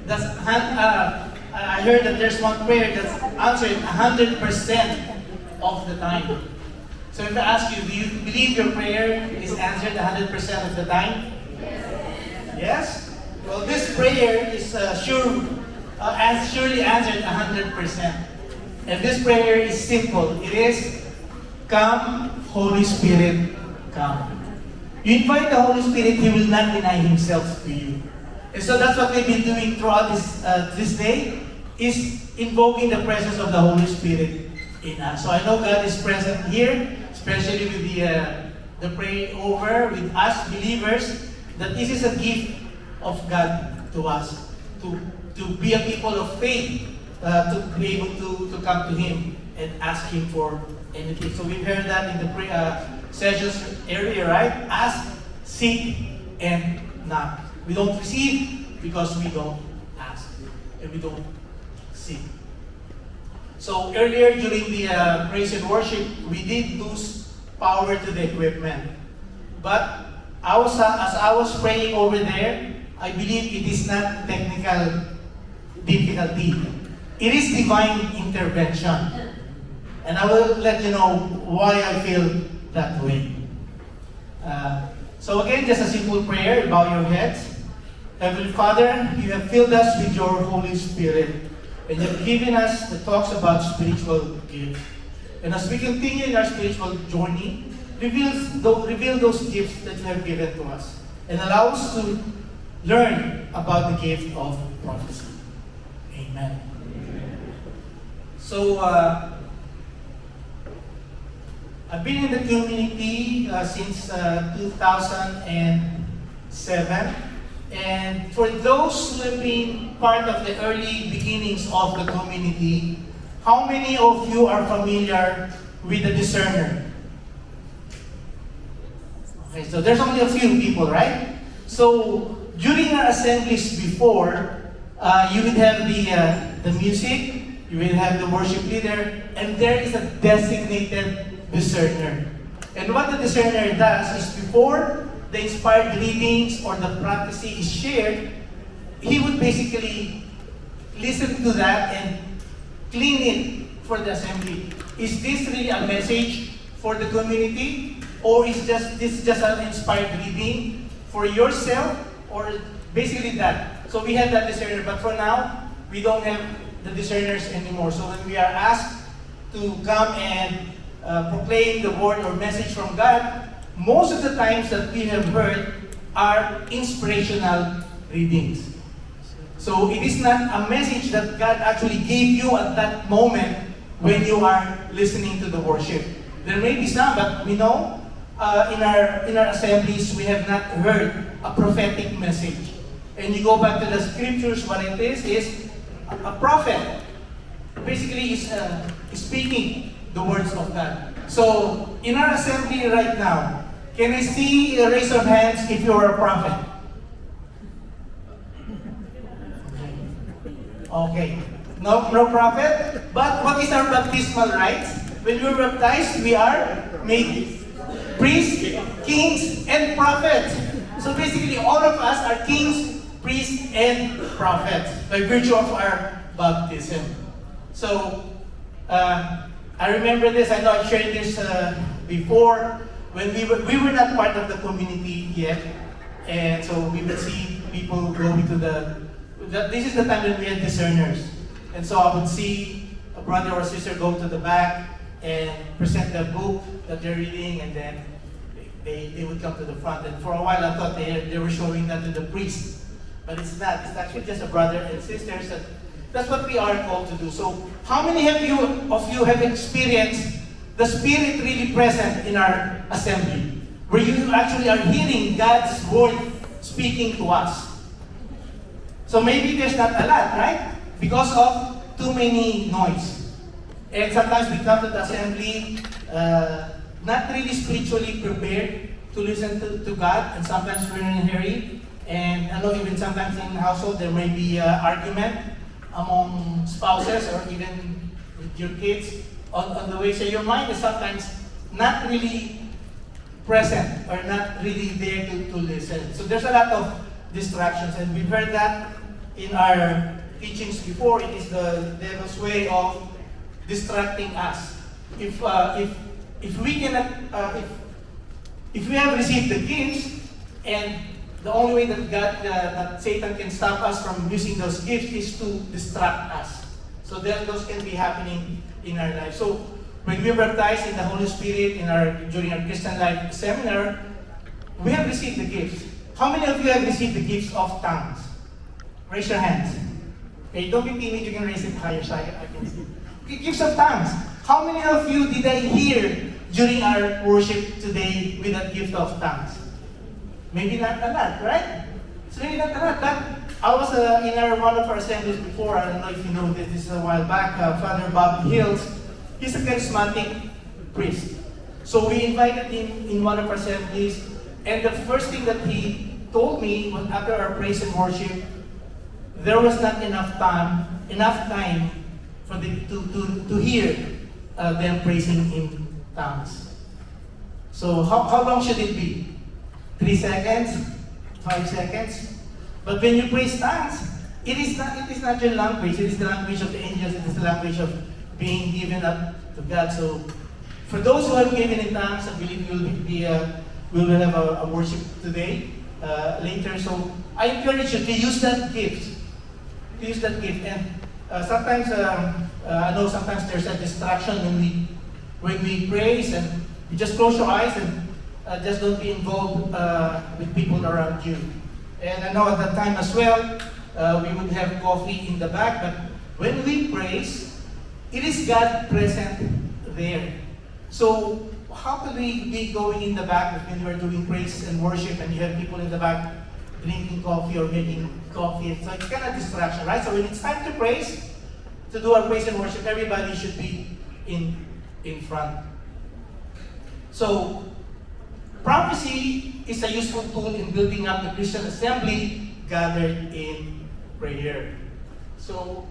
I heard that there's one prayer that's answered 100% of the time. So if I ask you, do you believe your prayer is answered 100% of the time? Yes? Well, this prayer is surely answered 100%. And this prayer is simple. It is, "Come, Holy Spirit, come." You invite the Holy Spirit, He will not deny Himself to you. And so that's what we've been doing throughout this day, is invoking the presence of the Holy Spirit in us. So I know God is present here, especially with the pray over with us believers, that this is a gift of God to us, to be a people of faith, to be able to come to Him and ask Him for anything. So we heard that in the sessions earlier, right? Ask, seek, and knock. We don't receive because we don't ask, and we don't seek. So earlier during the praise and worship, we did lose power to the equipment. But as I was praying over there, I believe it is not technical difficulty. It is divine intervention. And I will let you know why I feel that way. So again, just a simple prayer. Bow your heads. Heavenly Father, you have filled us with your Holy Spirit, and you have given us the talks about spiritual gifts. And as we continue in our spiritual journey, reveal those gifts that you have given to us, and allow us to learn about the gift of prophecy. Amen. So, I've been in the community since 2007. And for those who have been part of the early beginnings of the community, how many of you are familiar with the discerner? Okay, so there's only a few people, right? So during our assemblies before, you would have the music, you will have the worship leader, and there is a designated discerner. And what the discerner does is, before the inspired readings or the prophecy is shared, he would basically listen to that and clean it for the assembly. Is this really a message for the community? Or is this just an inspired reading for yourself? Or basically that. So we have that discerner, but for now, we don't have the discerners anymore. So when we are asked to come and proclaim the word or message from God, most of the times that we have heard are inspirational readings. So it is not a message that God actually gave you at that moment when you are listening to the worship. There may be some, but we know in our assemblies we have not heard a prophetic message. And you go back to the scriptures, what it is a prophet basically is speaking the words of God. So in our assembly right now, can I see a raise of hands if you are a prophet? Okay. No prophet? But what is our baptismal rites? When we are baptized, we are made priests, kings, and prophets. So basically, all of us are kings, priests, and prophets by virtue of our baptism. So, I remember this. I know I shared this before. When we were not part of the community yet, and so we would see people going to this is the time when we had discerners. And so I would see a brother or sister go to the back and present the book that they're reading, and then they would come to the front. And for a while I thought they were showing that to the priest. But it's not. It's actually just a brother and sisters. That's what we are called to do. So how many of you have experienced the Spirit really present in our assembly, where you actually are hearing God's word speaking to us? So maybe there's not a lot, right? Because of too many noise. And sometimes we come to the assembly not really spiritually prepared to listen to God, and sometimes we're in a hurry. And I know even sometimes in household there may be argument among spouses or even with your kids on the way. So your mind is sometimes not really present or not really there to listen. So there's a lot of distractions, and we've heard that in our teachings before, it is the devil's way of distracting us. If we cannot, if we have received the gifts, and the only way that that Satan can stop us from using those gifts is to distract us. So that those can be happening in our life. So when we were baptized in the Holy Spirit during our Christian life seminar, we have received the gifts. How many of you have received the gifts of tongues? Raise your hands. Okay, don't be timid, you can raise it higher so I can see. Okay, gifts of tongues. How many of you did I hear during our worship today with that gift of tongues? Maybe not a lot, right? It's really not a lot. But I was in one of our assemblies before. I don't know if you know this. This is a while back. Father Bob Hills. He's a charismatic priest. So we invited him in one of our assemblies, and the first thing that he told me was after our praise and worship, there was not enough time for to hear them praising in tongues. So how long should it be? 3 seconds? 5 seconds? But when you praise tongues, it is not your language. It is the language of the angels. It is the language of being given up to God. So for those who have given in tongues, I believe we will have a worship today, later. So I encourage you to use that gift. And sometimes I know sometimes there's a distraction when we praise, and you just close your eyes and just don't be involved with people around you. And I know at that time as well, we would have coffee in the back, but when we praise, it is God present there. So how could we be going in the back when we're doing praise and worship and you have people in the back drinking coffee or making coffee? It's like kind of distraction, right? So when it's time to praise, to do our praise and worship, everybody should be in front. So prophecy is a useful tool in building up the Christian assembly gathered in prayer. So,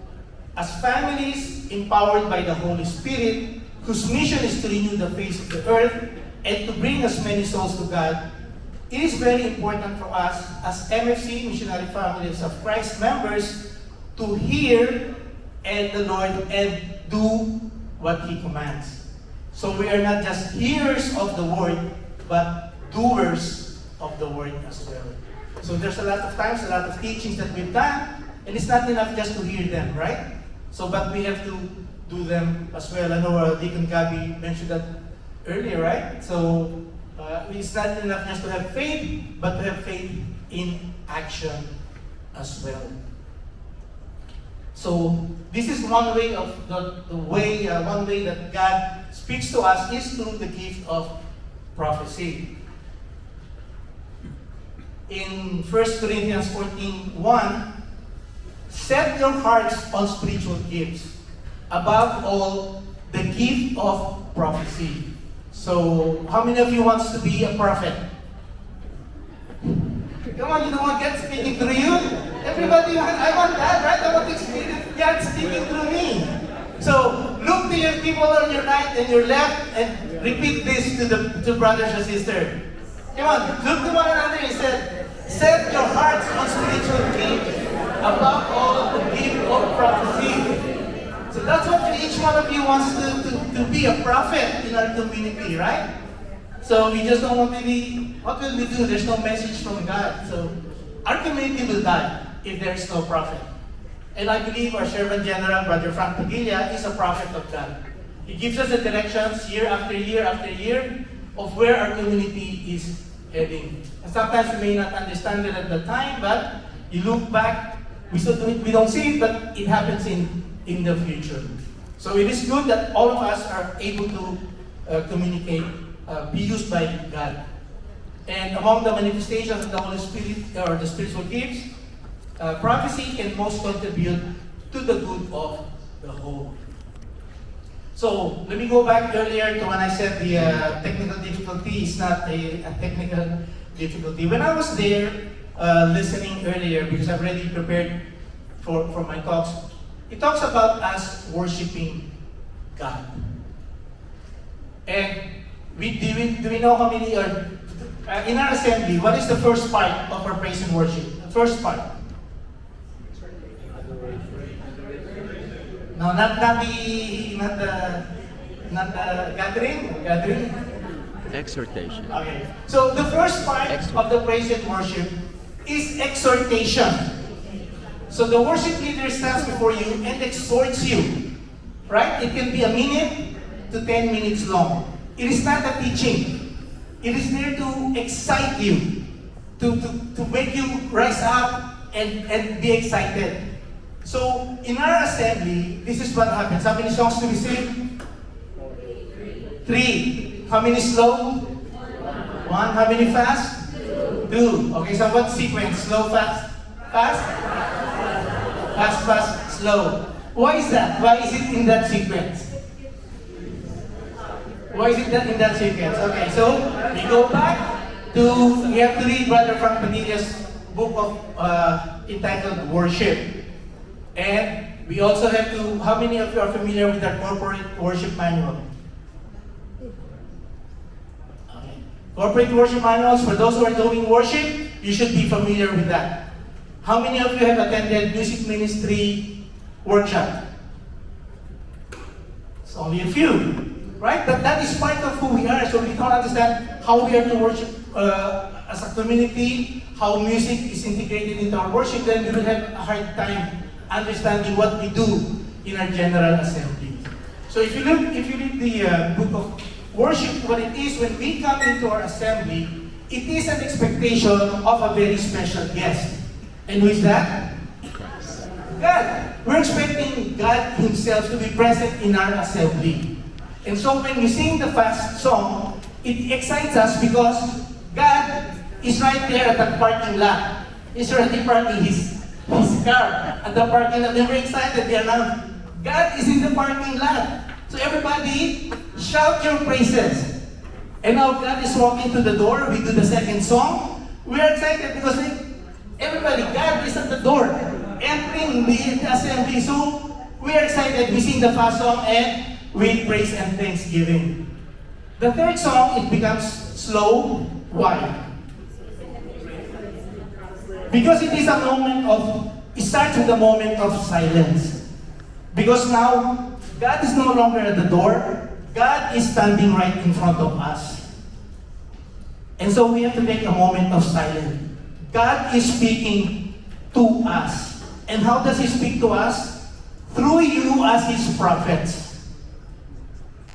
as families empowered by the Holy Spirit, whose mission is to renew the face of the earth and to bring as many souls to God, it is very important for us as MFC, Missionary Families of Christ members, to hear the Lord and do what He commands. So we are not just hearers of the word, but doers of the word as well. So there's a lot of times, a lot of teachings that we've done, and it's not enough just to hear them, right? So, but we have to do them as well. I know Deacon Gabby mentioned that earlier, right? So it's not enough just to have faith, but to have faith in action as well. So this is one way of one way that God speaks to us is through the gift of prophecy. In 1 Corinthians 14:1, set your hearts on spiritual gifts, above all, the gift of prophecy. So, how many of you wants to be a prophet? Come on, you don't want God speaking through you? Everybody, I want that, right? I want to experience God speaking through me. So, look to your people on your right and your left and repeat this to the two brothers and sisters. Come on, look to one another and say, set your hearts on spiritual gifts, above all the gift of prophecy. So that's what each one of you wants to be a prophet in our community, right? So we just don't want to be, what will we do? There's no message from God. So our community will die if there is no prophet. And I believe our Servant General, Brother Frank Padilla, is a prophet of God. He gives us the directions year after year after year of where our community is heading. And sometimes we may not understand it at the time, but you look back, we don't see it, but it happens in the future. So it is good that all of us are able to communicate, be used by God. And among the manifestations of the Holy Spirit, or the spiritual gifts, prophecy can most contribute to the good of the whole. So, let me go back earlier to when I said the technical difficulty is not a technical difficulty. When I was there listening earlier, because I've already prepared for my talks, it talks about us worshiping God. And do we know how many are, in our assembly, what is the first part of our praise and worship? The first part. No, not the gathering. Exhortation. Okay. So the first part of the praise and worship is exhortation. So the worship leader stands before you and exhorts you. Right? It can be a minute to 10 minutes long. It is not a teaching. It is there to excite you, to make you rise up and be excited. So in our assembly, this is what happens. How many songs do we sing? 3. How many slow? 1. How many fast? 2. Okay, so what sequence? Slow, fast? Fast? Fast, fast, slow. Why is that? Why is it in that sequence? Why is it that in that sequence? Okay, so we go back to, we have to read Brother Frank Padilla's book of entitled Worship. And we also have to, how many of you are familiar with our corporate worship manual? Okay. Corporate worship manuals, for those who are doing worship, you should be familiar with that. How many of you have attended music ministry workshop? It's only a few. Right? But that is part of who we are. So we don't understand how we are to worship as a community, how music is integrated into our worship, then we will have a hard time understanding what we do in our general assembly. So if you read the book of worship, what it is when we come into our assembly, it is an expectation of a very special guest. And who is that? God. We're expecting God Himself to be present in our assembly. And so when we sing the fast song, it excites us because God is right there at the parking lot. He's already parking his car at the parking lot. And we're excited. They announced, God is in the parking lot. So everybody, shout your praises. And now God is walking to the door. We do the second song. We are excited because everybody, God is at the door, entering the assembly. So we are excited. We sing the fast song and with praise and thanksgiving. The third song, it becomes slow. Why? Because it is a moment of, it starts with a moment of silence. Because now, God is no longer at the door. God is standing right in front of us. And so we have to take a moment of silence. God is speaking to us. And how does He speak to us? Through you as His prophets.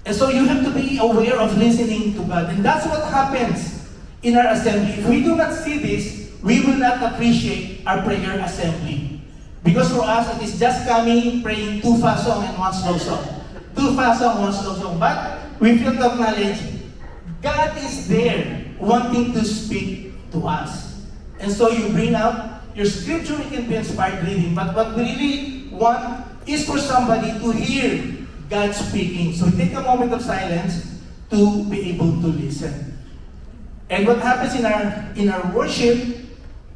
And so you have to be aware of listening to God. And that's what happens in our assembly. If we do not see this, we will not appreciate our prayer assembly. Because for us, it is just coming, praying 2 fast songs and 1 slow song. 2 fast songs, 1 slow song. But we feel to acknowledge, God is there wanting to speak to us. And so you bring out your scripture, it can be inspired reading. But what we really want is for somebody to hear God speaking. So take a moment of silence to be able to listen. And what happens in our worship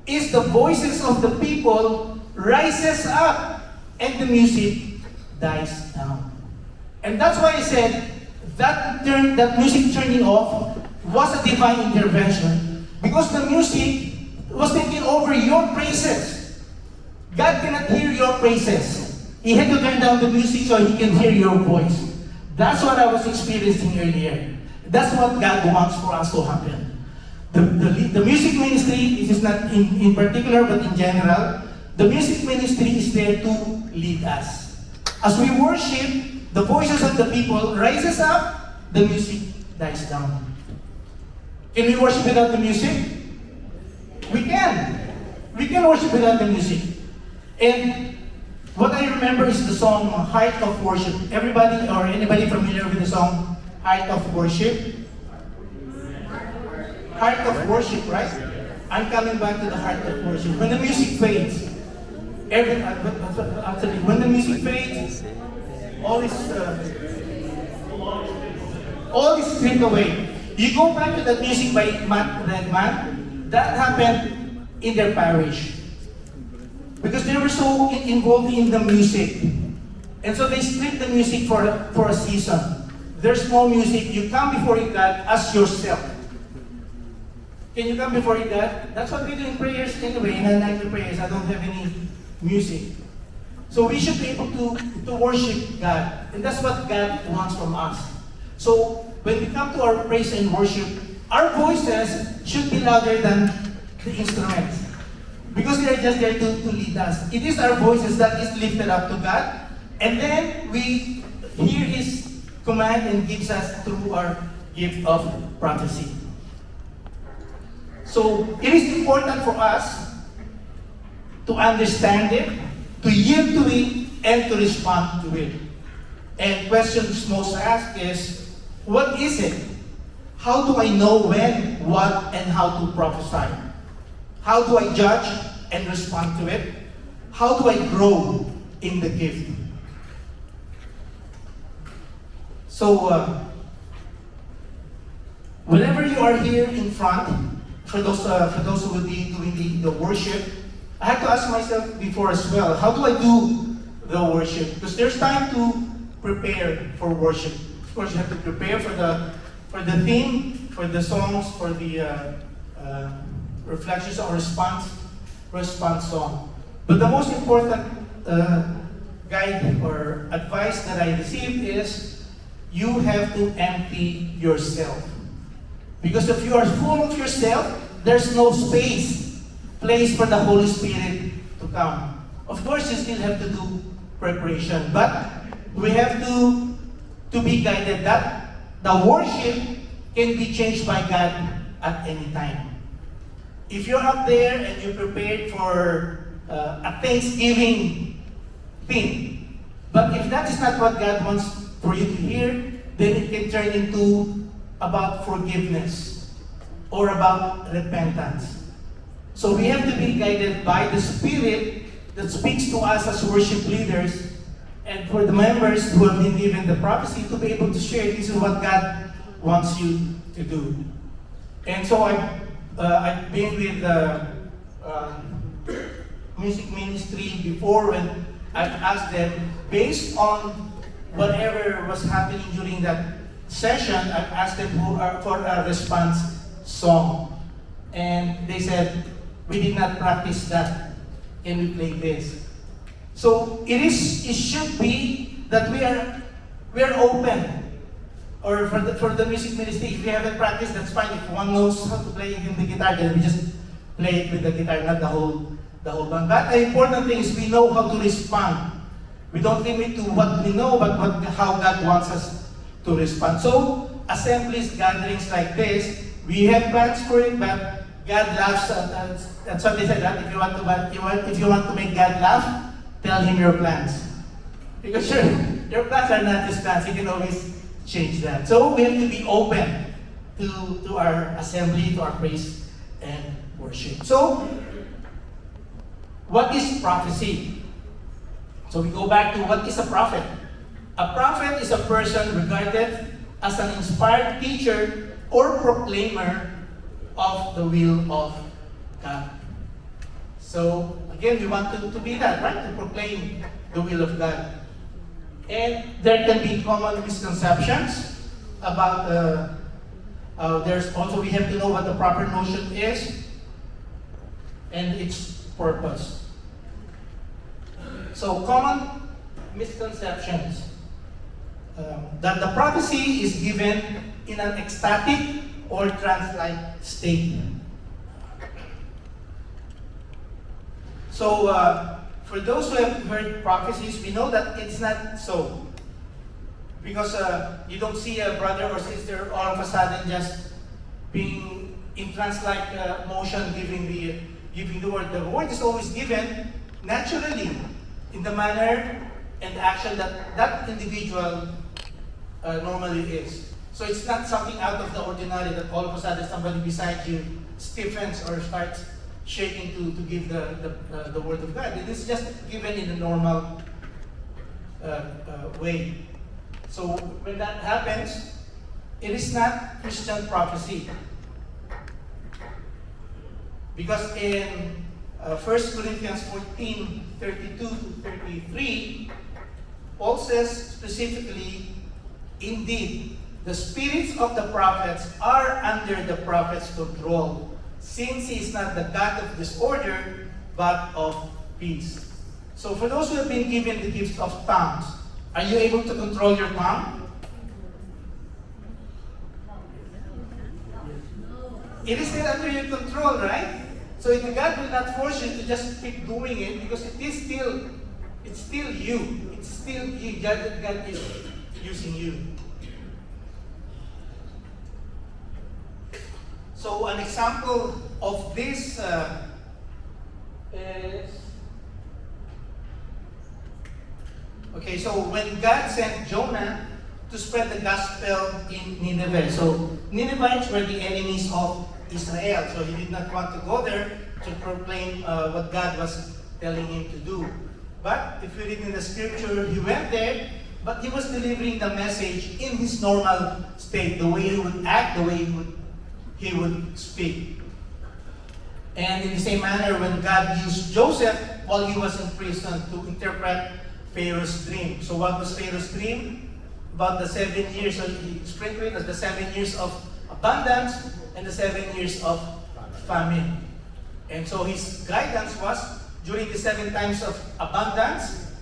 is the voices of the people rises up and the music dies down. And that's why I said that music turning off was a divine intervention because the music was taking over your praises. God cannot hear your praises. He had to turn down the music so He can hear your voice. That's what I was experiencing earlier. That's what God wants for us to happen. The music ministry, this is not in particular but in general, the music ministry is there to lead us. As we worship, the voices of the people rises up, the music dies down. Can we worship without the music? We can. We can worship without the music. And what I remember is the song Heart of Worship. Everybody or anybody familiar with the song Heart of Worship? Heart of Worship, right? I'm coming back to the heart of worship. When the music fades, actually, when the music fades, all is stripped away. You go back to that music by Matt Redman. That happened in their parish. Because they were so involved in the music. And so they stripped the music for a season. There's no music. You come before God as yourself. Can you come before God? That's what we do in prayers anyway. In our nightly prayers, I don't have any music. So we should be able to worship God. And that's what God wants from us. So when we come to our praise and worship, our voices should be louder than the instruments. Because they are just there to lead us. It is our voices that is lifted up to God. And then we hear His command and gives us through our gift of prophecy. So it is important for us to understand it, to yield to it, and to respond to it. And questions most asked is, what is it? How do I know when, what, and how to prophesy? How do I judge and respond to it? How do I grow in the gift? So, whenever you are here in front, for those who will be doing the worship, I have to ask myself before as well, how do I do the worship? Because there's time to prepare for worship. Of course, you have to prepare for the theme, for the songs, for the reflections or response song. But the most important guide or advice that I received is you have to empty yourself. Because if you are full of yourself, there's no place for the Holy Spirit to come. Of course, you still have to do preparation, but we have to be guided that the worship can be changed by God at any time. If you're up there and you're prepared for a Thanksgiving thing, but if that is not what God wants for you to hear, then it can turn into about forgiveness or about repentance. So we have to be guided by the Spirit that speaks to us as worship leaders, and for the members who have been given the prophecy to be able to share this is what God wants you to do. And so I've been with the music ministry before when I've asked them, based on whatever was happening during that session, I've asked them for a response song. And they said, we did not practice that. Can we play this? So it should be that we are open. Or for the music ministry, if we haven't practiced, that's fine. If one knows how to play even the guitar, then we just play it with the guitar, not the whole band. But the important thing is we know how to respond. We don't limit to what we know, but how God wants us to respond. So assemblies, gatherings like this, we have plans for it, but God laughs at us. That's what they said. That if you want to make God laugh, tell Him your plans. Because your plans are not His plans. He can always change that. So we have to be open to our assembly, to our praise and worship. So, what is prophecy? So we go back to what is a prophet. A prophet is a person regarded as an inspired teacher or proclaimer of the will of God. So, again, we want to be that, right? To proclaim the will of God. And there can be common misconceptions about, there's also, we have to know what the proper notion is and its purpose. So, common misconceptions. That the prophecy is given in an ecstatic or trance-like state. So, for those who have heard prophecies, we know that it's not so. Because you don't see a brother or sister all of a sudden just being in trance-like motion giving the word. The word is always given naturally in the manner and action that individual normally is. So it's not something out of the ordinary that all of a sudden somebody beside you stiffens or starts shaking to give the word of God. It is just given in a normal way. So when that happens, it is not Christian prophecy. Because in 1 Corinthians 14, 32 to 33, Paul says specifically, indeed, the spirits of the prophets are under the prophet's control, since he is not the God of disorder, but of peace. So for those who have been given the gift of tongues, are you able to control your tongue? It is still under your control, right? So God will not force you to just keep doing it because it's still you. It's still you. God is using you. So an example of this is, okay, so when God sent Jonah to spread the gospel in Nineveh. So Ninevites were the enemies of Israel. So he did not want to go there to proclaim what God was telling him to do. But if you read in the scripture, he went there, but he was delivering the message in his normal state, the way he would act, the way he would speak. And in the same manner, when God used Joseph while he was in prison to interpret Pharaoh's dream. So what was Pharaoh's dream? About the 7 years, so he sprinkled it as the 7 years of abundance and the 7 years of famine. And so his guidance was, during the 7 times of abundance,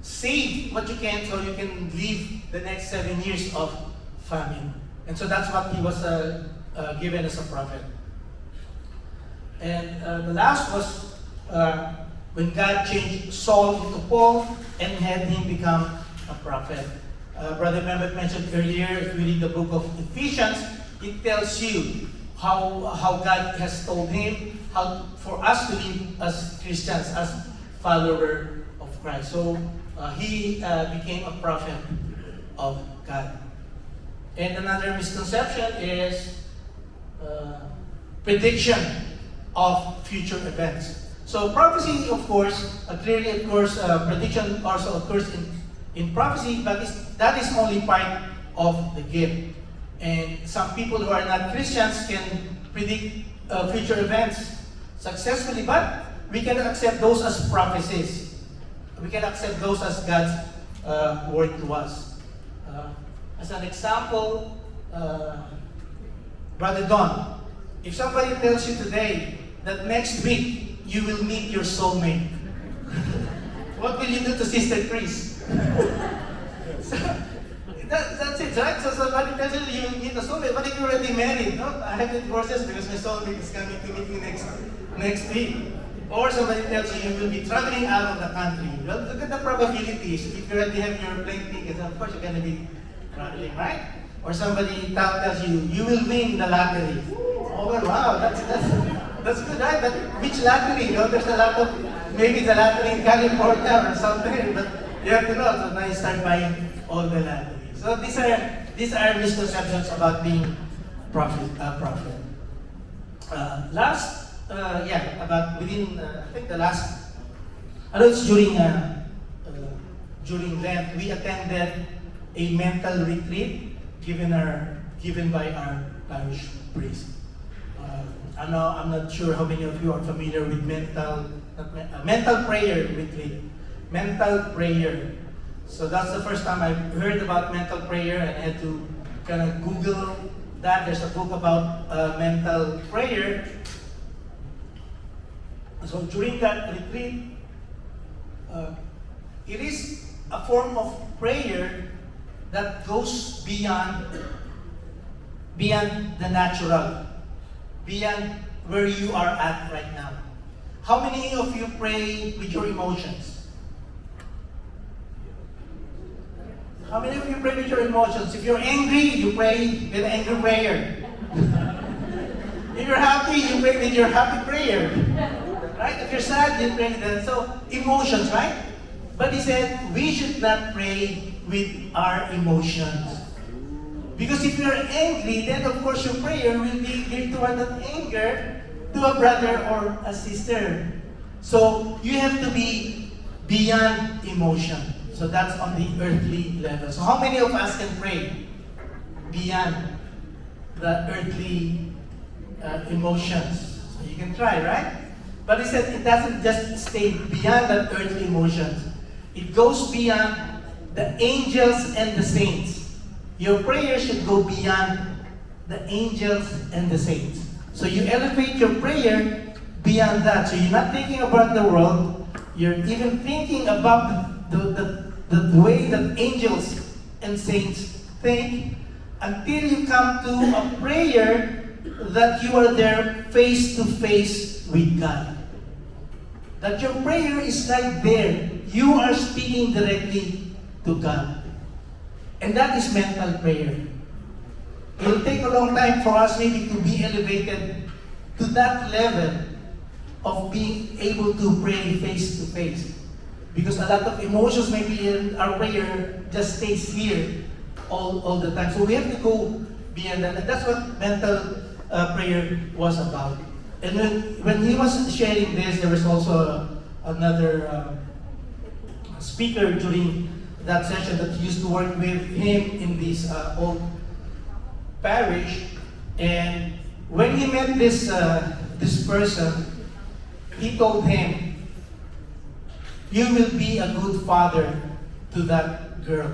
save what you can so you can live the next 7 years of famine. And so that's what he was given as a prophet. And the last was when God changed Saul into Paul and had him become a prophet. Brother Mehmet mentioned earlier, if we read the book of Ephesians, it tells you how God has told him how for us to live as Christians, as follower of Christ. So he became a prophet of God. And another misconception is prediction of future events. So prophecy, of course, clearly, of course, prediction also occurs in prophecy, but that is only part of the gift. And some people who are not Christians can predict future events successfully, but we cannot accept those as prophecies. We can accept those as God's word to us. As an example, Brother Don, if somebody tells you today that next week you will meet your soulmate, what will you do to Sister Chris? So, that's it, right? So somebody tells you will meet a soulmate, but if you're already married, no? I have divorces because my soulmate is coming to meet me next week. Or somebody tells you will be traveling out of the country. Well, look at the probabilities. If you already have your plane tickets, of course you're going to be traveling, right? Or somebody tells you you will win the lottery. Oh, well, wow, that's good, right? But which lottery? You know, there's a lot of, maybe the lottery in California or something, but you have to know. So now you start buying all the lotteries. So these are misconceptions about being prophet. About within, I think the last, I know it's during Lent, we attended a mental retreat given by our parish priest. I'm not sure how many of you are familiar with mental prayer retreat. Mental prayer. So that's the first time I heard about mental prayer, and I had to kind of Google that. There's a book about mental prayer. So during that retreat, it is a form of prayer that goes beyond the natural, beyond where you are at right now. How many of you pray with your emotions? How many of you pray with your emotions? If you're angry, you pray with angry prayer. If you're happy, you pray with your happy prayer. Right? If you're sad, you pray with that. So, emotions, right? But he said, we should not pray with our emotions. Because if you're angry, then of course your prayer will be geared toward that anger to a brother or a sister. So, you have to be beyond emotion. So that's on the earthly level. So how many of us can pray beyond the earthly emotions? So you can try, right? But he said it doesn't just stay beyond the earthly emotions. It goes beyond the angels and the saints. Your prayer should go beyond the angels and the saints. So you elevate your prayer beyond that. So you're not thinking about the world, You're even thinking about the way that angels and saints think until you come to a prayer that you are there face to face with God. That your prayer is right there. You are speaking directly to God. And that is mental prayer. It will take a long time for us maybe to be elevated to that level of being able to pray face to face. Because a lot of emotions maybe in our prayer just stays here all the time. So we have to go beyond that. And that's what mental prayer was about. And when he was sharing this, there was also another speaker during that session that used to work with him in this old parish. And when he met this person, he told him, "You will be a good father to that girl."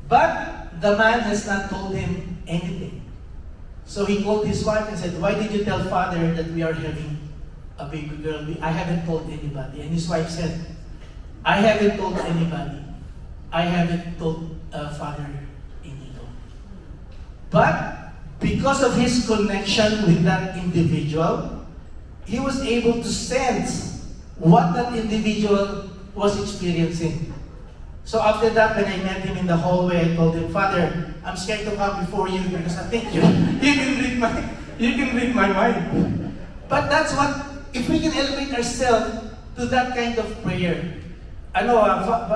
But the man has not told him anything. So he called his wife and said, "Why did you tell father that we are having a baby girl? I haven't told anybody." And his wife said, "I haven't told anybody. I haven't told Father Inigo." But because of his connection with that individual, he was able to sense what that individual was experiencing. So after that, when I met him in the hallway, I told him, "Father, I'm scared to come before you because I think you can read my mind." But that's what, if we can elevate ourselves to that kind of prayer. I know,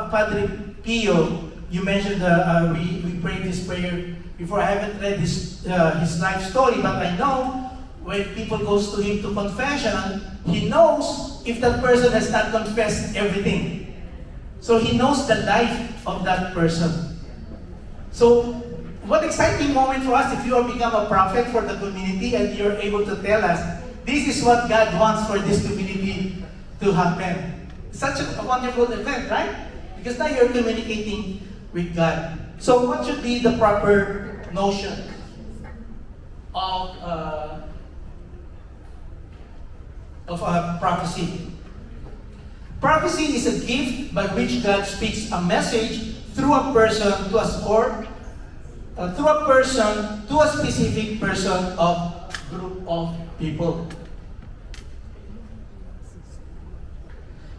Padre Pio, you mentioned we prayed this prayer before. I haven't read his life story, but I know when people goes to him to confession, he knows if that person has not confessed everything. So he knows the life of that person. So what exciting moment for us if you are become a prophet for the community and you're able to tell us, this is what God wants for this community to happen. Such a wonderful event, right? Because now you're communicating with God. So what should be the proper notion of prophecy? Prophecy is a gift by which God speaks a message through a person to us, or through a person to a specific person of group of people.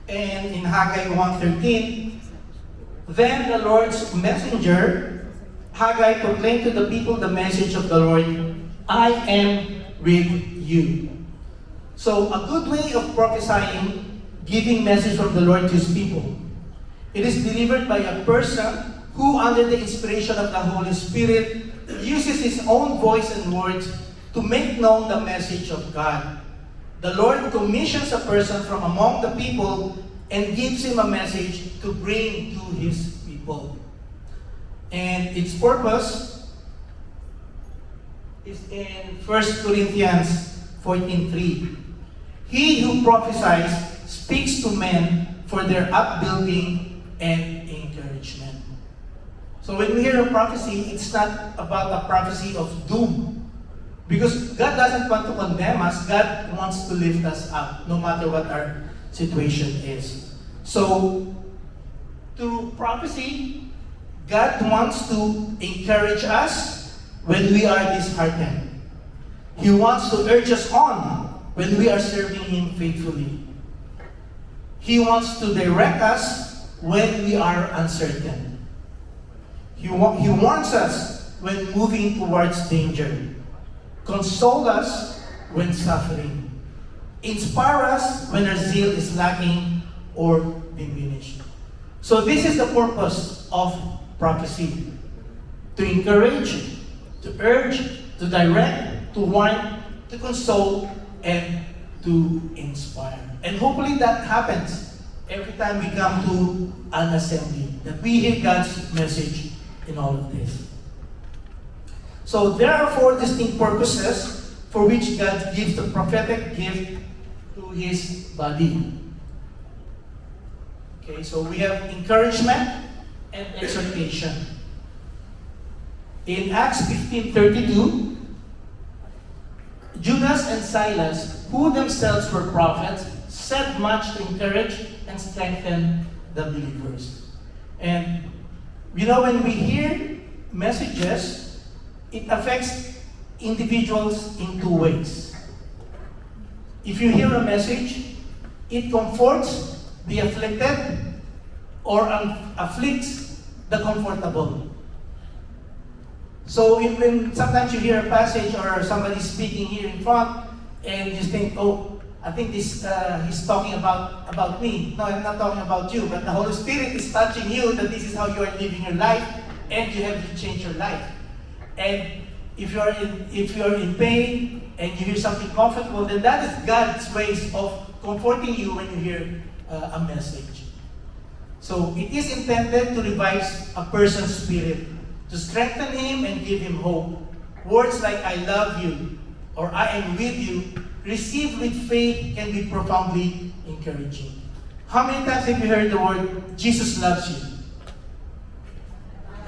And in Haggai 1:13, then the Lord's messenger, Haggai, proclaimed to the people the message of the Lord, "I am with you." So a good way of prophesying, giving message from the Lord to His people. It is delivered by a person who, under the inspiration of the Holy Spirit, uses his own voice and words to make known the message of God. The Lord commissions a person from among the people and gives him a message to bring to His people. And its purpose is in 1 Corinthians 14:3. He who prophesies speaks to men for their upbuilding and encouragement. So when we hear a prophecy, it's not about a prophecy of doom. Because God doesn't want to condemn us, God wants to lift us up, no matter what our situation is. So, through prophecy, God wants to encourage us when we are disheartened. He wants to urge us on when we are serving Him faithfully. He wants to direct us when we are uncertain. He warns us when moving towards danger. Console us when suffering. Inspire us when our zeal is lacking or diminished. So this is the purpose of prophecy. To encourage, to urge, to direct, to warn, to console, and to inspire. And hopefully that happens every time we come to an assembly, that we hear God's message in all of this. So there are 4 distinct purposes for which God gives the prophetic gift to His body. Okay, so we have encouragement and exhortation. In Acts 15:32, Judas and Silas, who themselves were prophets, said much to encourage and strengthen the believers. And when we hear messages, it affects individuals in two ways. If you hear a message, it comforts the afflicted or afflicts the comfortable. So when sometimes you hear a passage or somebody speaking here in front, and you think, oh, I think this he's talking about me. No, I'm not talking about you, but the Holy Spirit is touching you that this is how you are living your life, and you have to change your life. And if you're in pain and you hear something comfortable, then that is God's ways of comforting you when you hear a message. So it is intended to revive a person's spirit, to strengthen him and give him hope. Words like "I love you" or "I am with you," received with faith, can be profoundly encouraging. How many times have you heard the word "Jesus loves you"?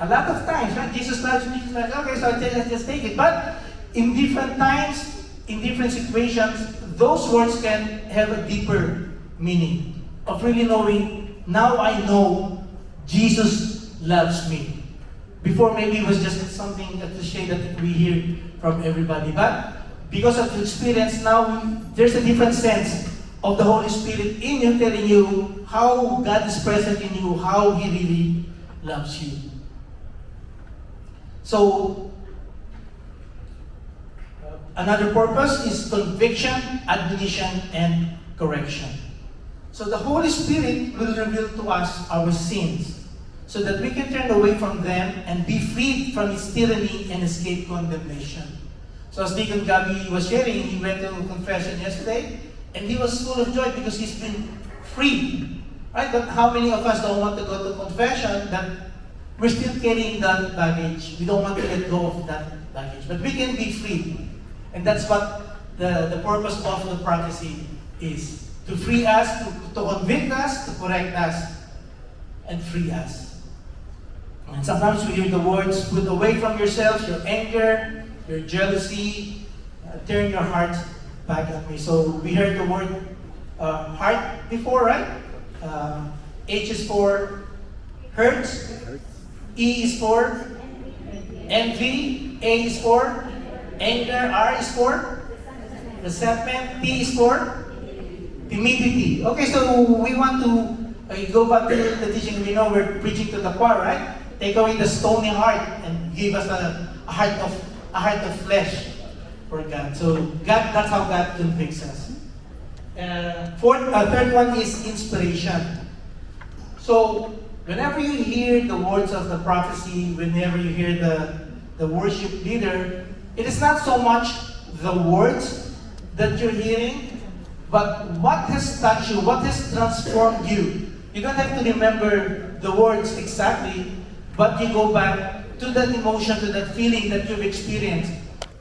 A lot of times, right? Jesus loves you, Jesus loves you. Okay, so let's just take it. But in different times, in different situations, those words can have a deeper meaning of really knowing, now I know Jesus loves me. Before, maybe it was just something, a cliche that we hear from everybody. But because of the experience, now there's a different sense of the Holy Spirit in you, telling you how God is present in you, how He really loves you. So, another purpose is conviction, admonition, and correction. So the Holy Spirit will reveal to us our sins so that we can turn away from them and be freed from its tyranny and escape condemnation. So as Deacon Gabby was sharing, he went to confession yesterday and he was full of joy because he's been freed. Right? But how many of us don't want to go to confession that we're still carrying that baggage? We don't want to let go of that baggage. But we can be free. And that's what the purpose of the prophecy is. To free us, to convict us, to correct us, and free us. And sometimes we hear the words, put away from yourselves your anger, your jealousy, turn your heart back at me. So we heard the word heart before, right? H is for hurt, E is for envy, A is for anger, R is for resentment, T is for timidity. Okay, so we want to go back to the teaching. We know we're preaching to the choir, right? Take away the stony heart and give us a heart of flesh for God. So God, that's how God convicts us. Third one is inspiration. So whenever you hear the words of the prophecy, whenever you hear the worship leader, it is not so much the words that you're hearing, but what has touched you, what has transformed you. You don't have to remember the words exactly, but you go back to that emotion, to that feeling that you've experienced.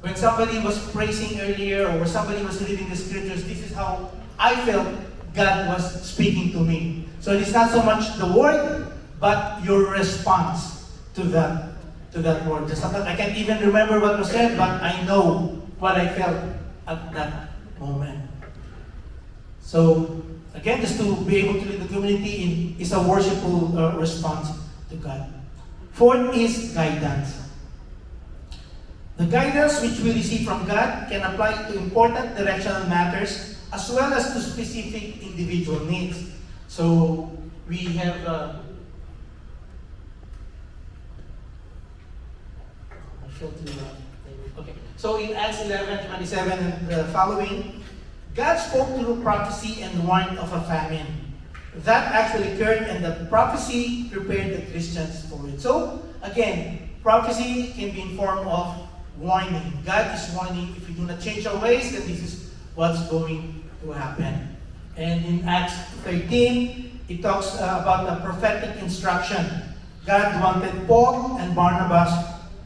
When somebody was praising earlier, or somebody was reading the scriptures, this is how I felt God was speaking to me. So it's not so much the word, but your response to that word. Just sometimes I can't even remember what was said, but I know what I felt at that moment. So, again, just to be able to lead the community is a worshipful response to God. Fourth is guidance. The guidance which we receive from God can apply to important directional matters as well as to specific individual needs. So, we have okay. So in Acts 11:27 and the following, God spoke through prophecy and warned of a famine. That actually occurred, and the prophecy prepared the Christians for it. So, again, prophecy can be in form of warning. God is warning, if we do not change our ways, then this is what's going to happen. And in Acts 13, it talks about the prophetic instruction. God wanted Paul and Barnabas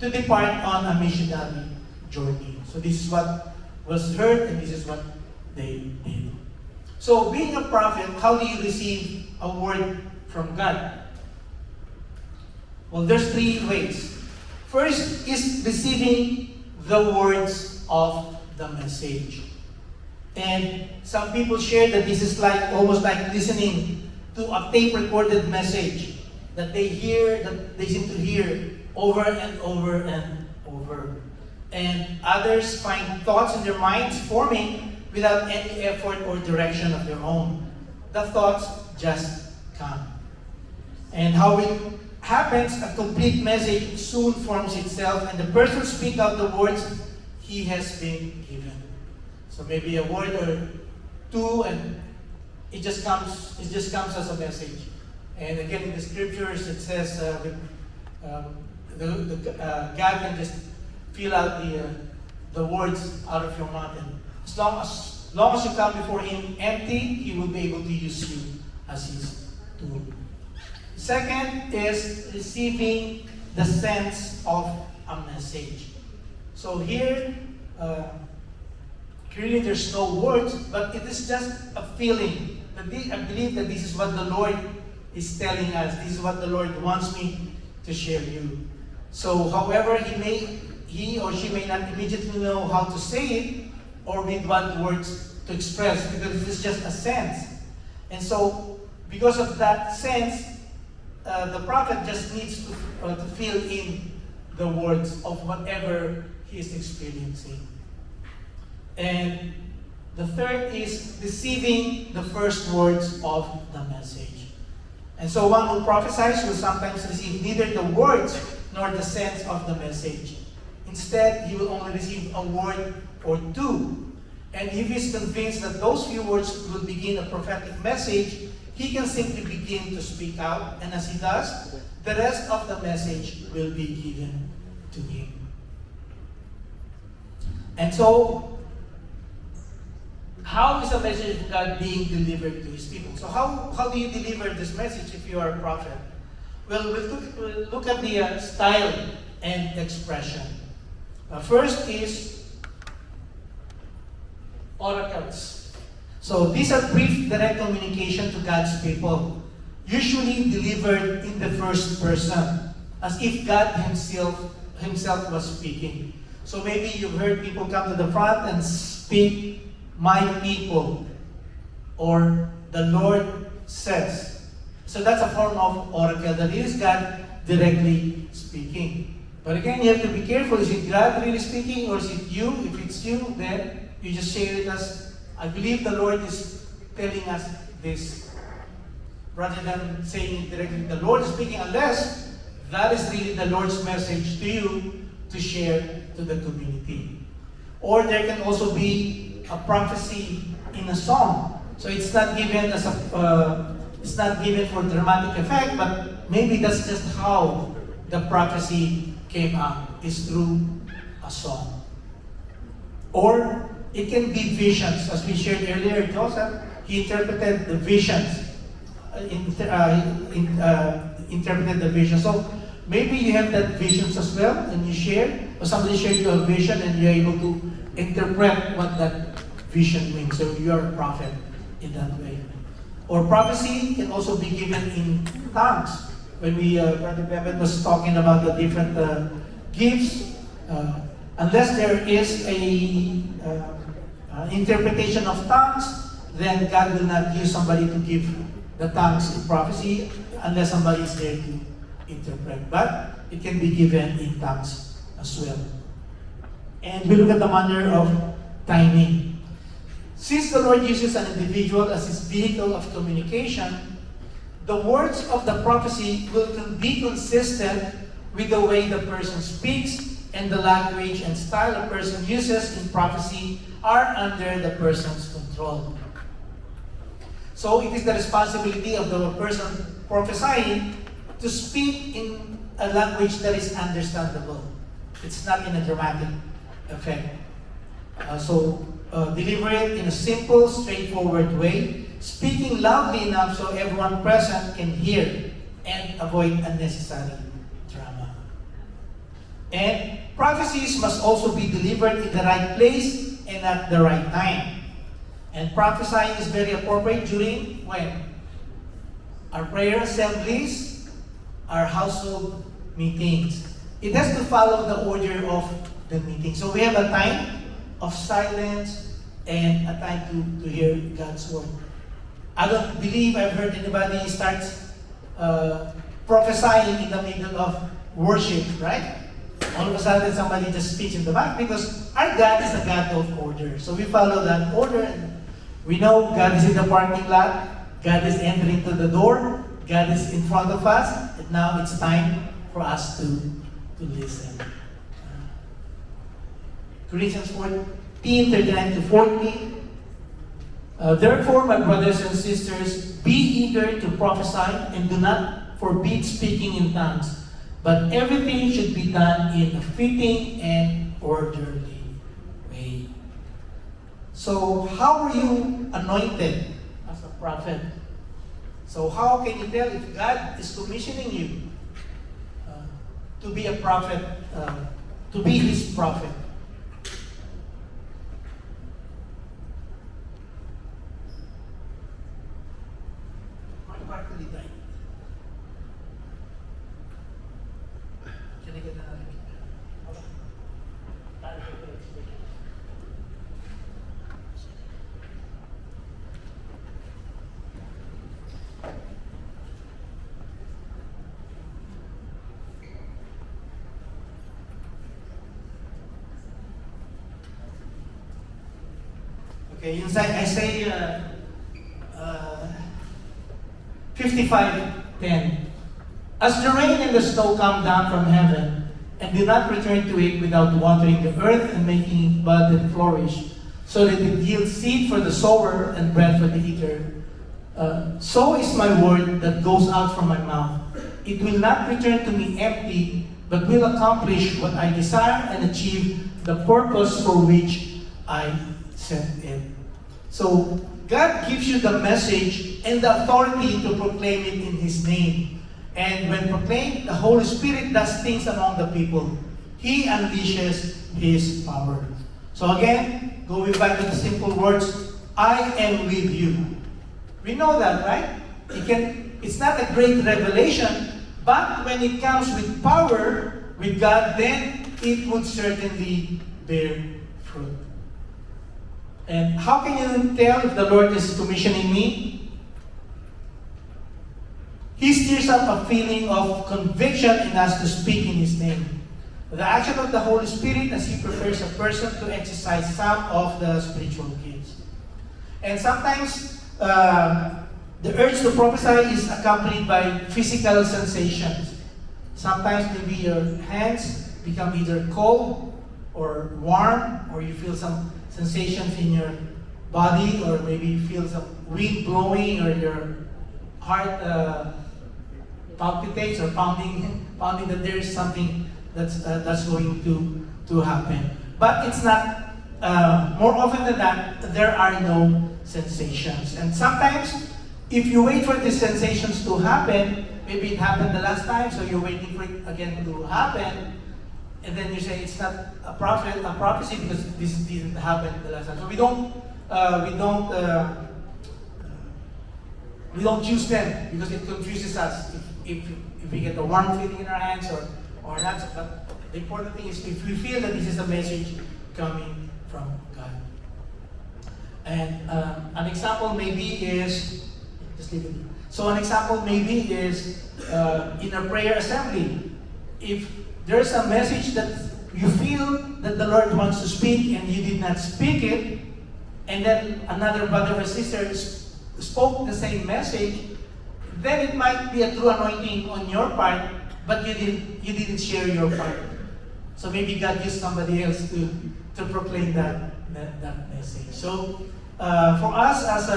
to depart on a missionary journey. So this is what was heard, and this is what they did. So being a prophet, how do you receive a word from God? Well, there's three ways. First is receiving the words of the message. And some people share that this is like almost like listening to a tape recorded message that they hear, that they seem to hear over and over and over. And others find thoughts in their minds forming without any effort or direction of their own. The thoughts just come. And how it happens, a complete message soon forms itself, and the person speaks out the words he has been given. So maybe a word or two, and it just comes as a message. And again, in the scriptures, it says God can just fill out the words out of your mouth, and as long as you come before Him empty, He will be able to use you as His tool. Second is receiving the sense of a message. So here, clearly there's no words, but it is just a feeling. I believe that this is what the Lord is telling us. This is what the Lord wants me to share you. So however, he or she may not immediately know how to say it or with what words to express, because it is just a sense. And so, because of that sense, the prophet just needs to fill in the words of whatever he is experiencing. And the third is receiving the first words of the message. And so one who prophesies will sometimes receive neither the words nor the sense of the message. Instead, he will only receive a word or two. And if he is convinced that those few words will begin a prophetic message, he can simply begin to speak out. And as he does, the rest of the message will be given to him. And so, how is the message of God being delivered to His people? So how do you deliver this message if you are a prophet? Well, we'll look at the style and expression. First is oracles. So these are brief, direct communication to God's people, usually delivered in the first person, as if God Himself was speaking. So maybe you've heard people come to the front and speak, "My people," or "the Lord says." So that's a form of oracle that is God directly speaking. But again, you have to be careful. Is it God really speaking, or is it you? If it's you, then you just share it as, "I believe the Lord is telling us this," rather than saying it directly, "The Lord is speaking," unless that is really the Lord's message to you to share to the community. Or there can also be a prophecy in a song. So it's not given as it's not given for dramatic effect, but maybe that's just how the prophecy came out, is through a song. Or it can be visions, as we shared earlier. Joseph, he interpreted the visions, interpreted the vision. So maybe you have that visions as well, and you share, or somebody shared you a vision, and you're able to interpret what that vision means. So you are a prophet in that way. Or prophecy can also be given in tongues. When Brother Bevan was talking about the different gifts, unless there is a interpretation of tongues, then God will not use somebody to give the tongues in prophecy unless somebody is there to interpret. But it can be given in tongues as well. And we look at the manner of timing. Since the Lord uses an individual as His vehicle of communication, the words of the prophecy will be consistent with the way the person speaks, and the language and style a person uses in prophecy are under the person's control. So it is the responsibility of the person prophesying to speak in a language that is understandable. It's not in a dramatic effect. Deliver it in a simple, straightforward way, speaking loudly enough so everyone present can hear and avoid unnecessary drama. And prophecies must also be delivered in the right place and at the right time. And prophesying is very appropriate during when? Our prayer assemblies, our household meetings. It has to follow the order of the meeting. So we have a time of silence and a time to hear God's word. I don't believe I've heard anybody start prophesying in the middle of worship, right? All of a sudden, somebody just speaks in the back, because our God is a God of order. So we follow that order. And we know God is in the parking lot. God is entering to the door. God is in front of us. And now it's time for us to listen. Corinthians 14:39 to 40. Therefore, my brothers and sisters, be eager to prophesy and do not forbid speaking in tongues. But everything should be done in a fitting and orderly way. So, how are you anointed as a prophet? So, how can you tell if God is commissioning you to be a prophet, to be His prophet? Okay, inside Isaiah 55:10. As the rain and the snow come down from heaven, and do not return to it without watering the earth and making it bud and flourish, so that it yields seed for the sower and bread for the eater, so is my word that goes out from my mouth. It will not return to me empty, but will accomplish what I desire and achieve the purpose for which I sent it. So, God gives you the message and the authority to proclaim it in His name. And when proclaimed, the Holy Spirit does things among the people. He unleashes His power. So again, going back to the simple words, I am with you. We know that, right? It's not a great revelation, but when it comes with power, with God, then it would certainly bear fruit. And how can you tell if the Lord is commissioning me? He stirs up a feeling of conviction in us to speak in His name. The action of the Holy Spirit as He prepares a person to exercise some of the spiritual gifts. And sometimes, the urge to prophesy is accompanied by physical sensations. Sometimes maybe your hands become either cold or warm, or you feel some sensations in your body, or maybe you feel some wind blowing, or your heart palpitates or pounding that there is something that's going to happen. But it's not, more often than that, there are no sensations. And sometimes, if you wait for these sensations to happen, maybe it happened the last time, so you're waiting for it again to happen, and then you say it's not a prophecy because this didn't happen the last time. So we don't use them because it confuses us if we get a warm feeling in our hands or not. But the important thing is if we feel that this is a message coming from God. And an example maybe is, just leave it. So an example maybe is in a prayer assembly. If there's a message that you feel that the Lord wants to speak and you did not speak it, and then another brother or sister spoke the same message, then it might be a true anointing on your part, but you didn't share your part. So maybe God used somebody else to proclaim that message. So for us as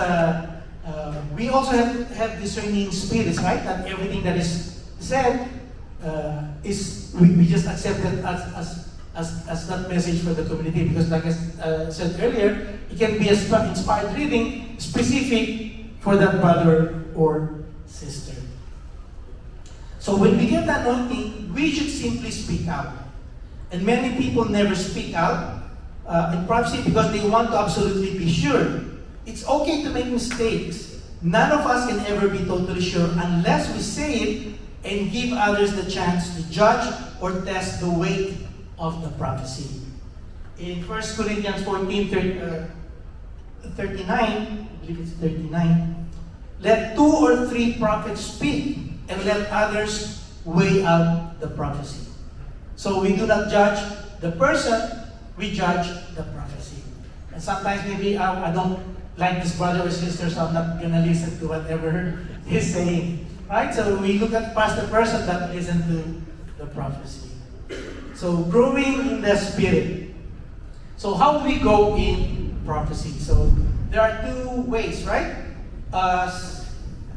we also have discerning spirits, right? That everything that is said is we just accept it as that message for the community, because like I said earlier, it can be a inspired reading specific for that brother or sister. So when we get that anointing, we should simply speak out. And many people never speak out in prophecy because they want to absolutely be sure. It's okay to make mistakes. None of us can ever be totally sure unless we say it and give others the chance to judge or test the weight of the prophecy. In 1 Corinthians 39, I believe it's 39, let 2 or 3 prophets speak, and let others weigh out the prophecy. So we do not judge the person, we judge the prophecy. And sometimes maybe I don't like this brother or sister, so I'm not going to listen to whatever he's saying. Right? So we look at past the person that listen to the prophecy. So growing in the Spirit. So how do we go in prophecy? So there are 2 ways, right? As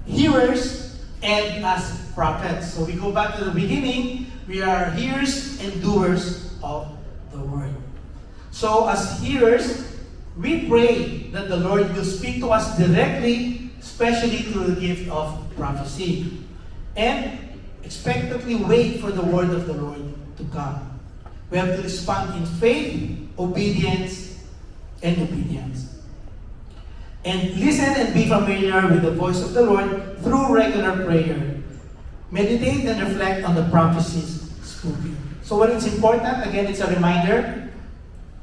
hearers and as prophets. So we go back to the beginning. We are hearers and doers of the word. So as hearers, we pray that the Lord will speak to us directly, especially through the gift of prophecy. And expectantly wait for the word of the Lord to come. We have to respond in faith, obedience, and obedience. And listen and be familiar with the voice of the Lord through regular prayer. Meditate and reflect on the prophecies spoken. So what is important, again, it's a reminder.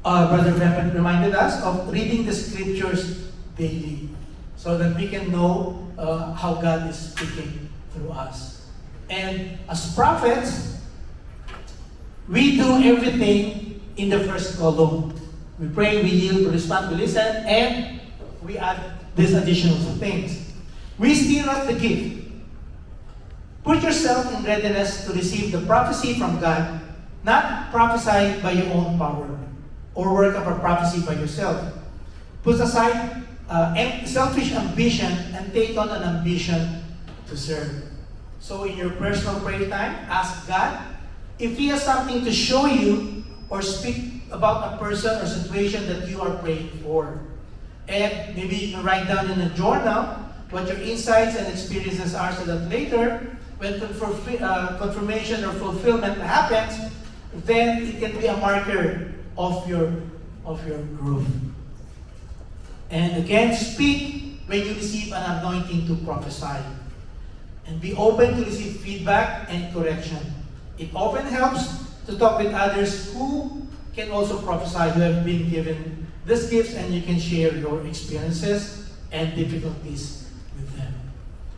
Brother Bevan reminded us of reading the scriptures daily so that we can know how God is speaking through us. And as prophets, we do everything in the first column. We pray, we yield, we respond, we listen, and we add these additional things. We stir up the gift. Put yourself in readiness to receive the prophecy from God, not prophesy by your own power or work up a prophecy by yourself. Put aside selfish ambition and take on an ambition to serve. So in your personal prayer time, ask God if He has something to show you or speak about a person or situation that you are praying for. And maybe you can write down in a journal what your insights and experiences are so that later, when confirmation or fulfillment happens, then it can be a marker of your growth. And again, speak when you receive an anointing to prophesy. And be open to receive feedback and correction. It often helps to talk with others who can also prophesy, who have been given these gifts, and you can share your experiences and difficulties with them.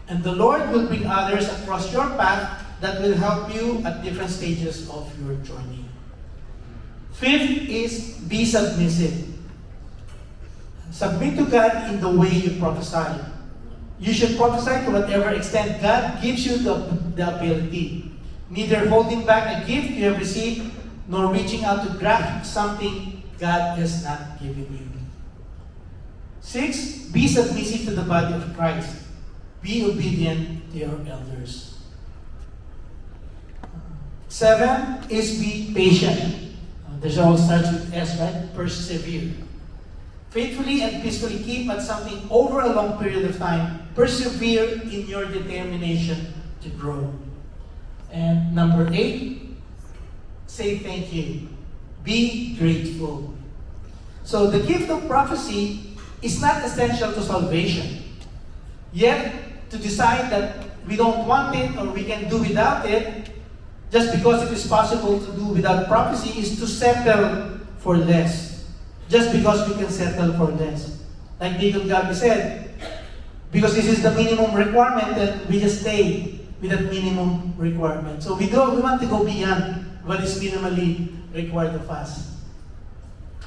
And the Lord will bring others across your path that will help you at different stages of your journey. 5th is be submissive. Submit to God in the way you prophesy. You should prophesy to whatever extent God gives you the ability. Neither holding back a gift you have received, nor reaching out to grab something God has not given you. 6, be submissive to the body of Christ. Be obedient to your elders. 7 is be patient. This all starts with S, right? Persevere. Faithfully and peacefully keep at something over a long period of time. Persevere in your determination to grow. And number 8, say thank you. Be grateful. So the gift of prophecy is not essential to salvation. Yet, to decide that we don't want it or we can do without it, just because it is possible to do without prophecy, is to settle for less. Just because we can settle for less. Like Deacon Gabby said, because this is the minimum requirement, that we just stay with that minimum requirement. So we want to go beyond what is minimally required of us.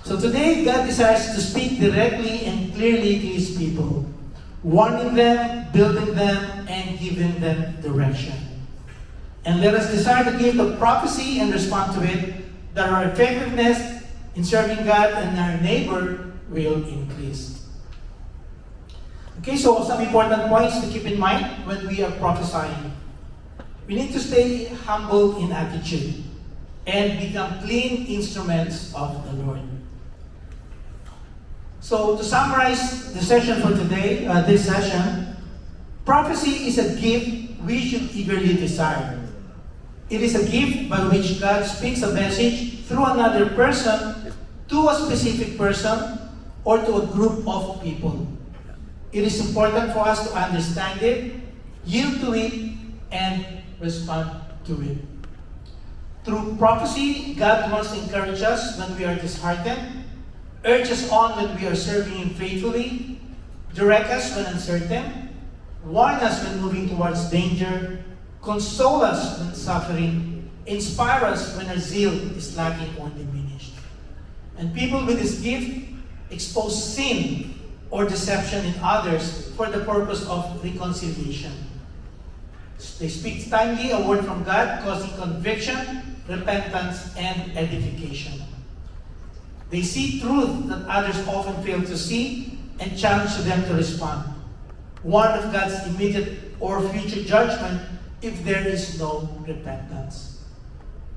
So today, God desires to speak directly and clearly to His people, warning them, building them, and giving them direction. And let us desire the gift of prophecy and respond to it, that our effectiveness in serving God and our neighbor will increase. Okay, so some important points to keep in mind when we are prophesying. We need to stay humble in attitude and become clean instruments of the Lord. So to summarize the session for today, this session, prophecy is a gift we should eagerly desire. It is a gift by which God speaks a message through another person to a specific person or to a group of people. It is important for us to understand it, yield to it, and respond to it. Through prophecy, God wants to encourage us when we are disheartened, urge us on when we are serving Him faithfully, direct us when uncertain, warn us when moving towards danger, console us when suffering, inspire us when our zeal is lacking or diminished. And people with this gift expose sin or deception in others for the purpose of reconciliation. They speak timely a word from God, causing conviction, repentance, and edification. They see truth that others often fail to see and challenge them to respond. Warn of God's immediate or future judgment if there is no repentance.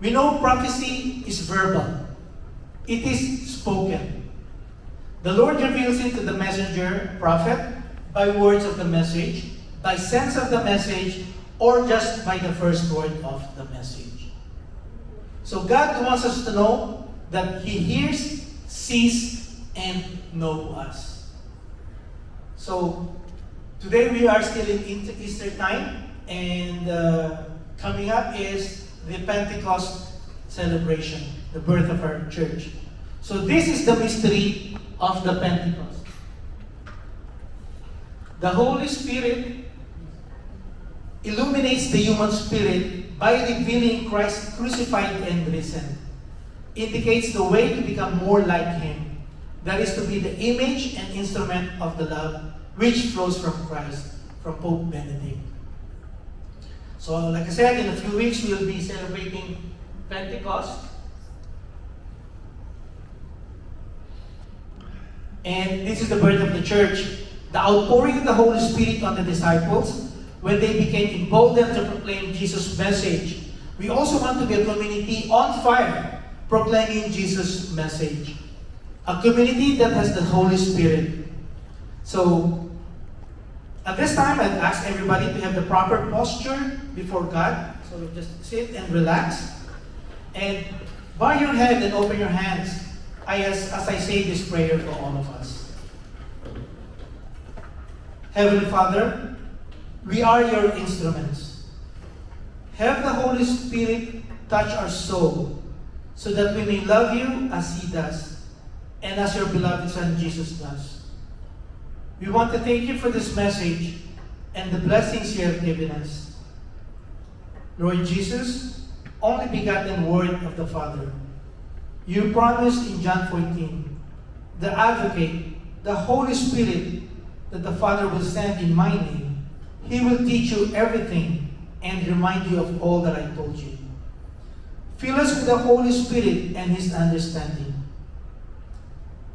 We know prophecy is verbal. It is spoken. The Lord reveals it to the messenger, prophet, by words of the message, by sense of the message, or just by the first word of the message. So God wants us to know that He hears, sees, and knows us. So today we are still in Easter time, and coming up is the Pentecost celebration, the birth of our church. So this is the mystery of the Pentecost. The Holy Spirit illuminates the human spirit by revealing Christ crucified and risen. Indicates the way to become more like Him. That is to be the image and instrument of the love which flows from Christ, from Pope Benedict. So like I said, in a few weeks we will be celebrating Pentecost. And this is the birth of the church. The outpouring of the Holy Spirit on the disciples when they became emboldened to proclaim Jesus' message. We also want to be a community on fire, proclaiming Jesus' message. A community that has the Holy Spirit. So, at this time, I'd ask everybody to have the proper posture before God. So just sit and relax. And bow your head and open your hands as I say this prayer for all of us. Heavenly Father, we are your instruments. Have the Holy Spirit touch our soul so that we may love you as He does and as your beloved Son Jesus does. We want to thank you for this message and the blessings you have given us. Lord Jesus, only begotten Word of the Father, you promised in John 14, the Advocate, the Holy Spirit that the Father will send in my name. He will teach you everything and remind you of all that I told you. Fill us with the Holy Spirit and His understanding.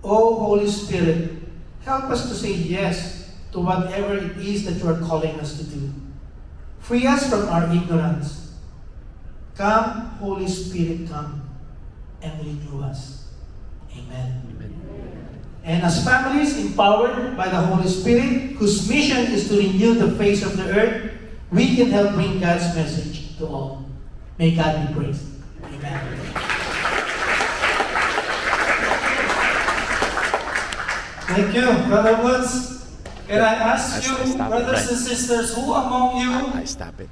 O Holy Spirit, help us to say yes to whatever it is that you are calling us to do. Free us from our ignorance. Come, Holy Spirit, come and renew us. Amen. And as families empowered by the Holy Spirit, whose mission is to renew the face of the earth, we can help bring God's message to all. May God be praised. Amen. Thank you, Brother Woods. Can I ask I you, stop it, brothers right? and sisters, who among you I stop it.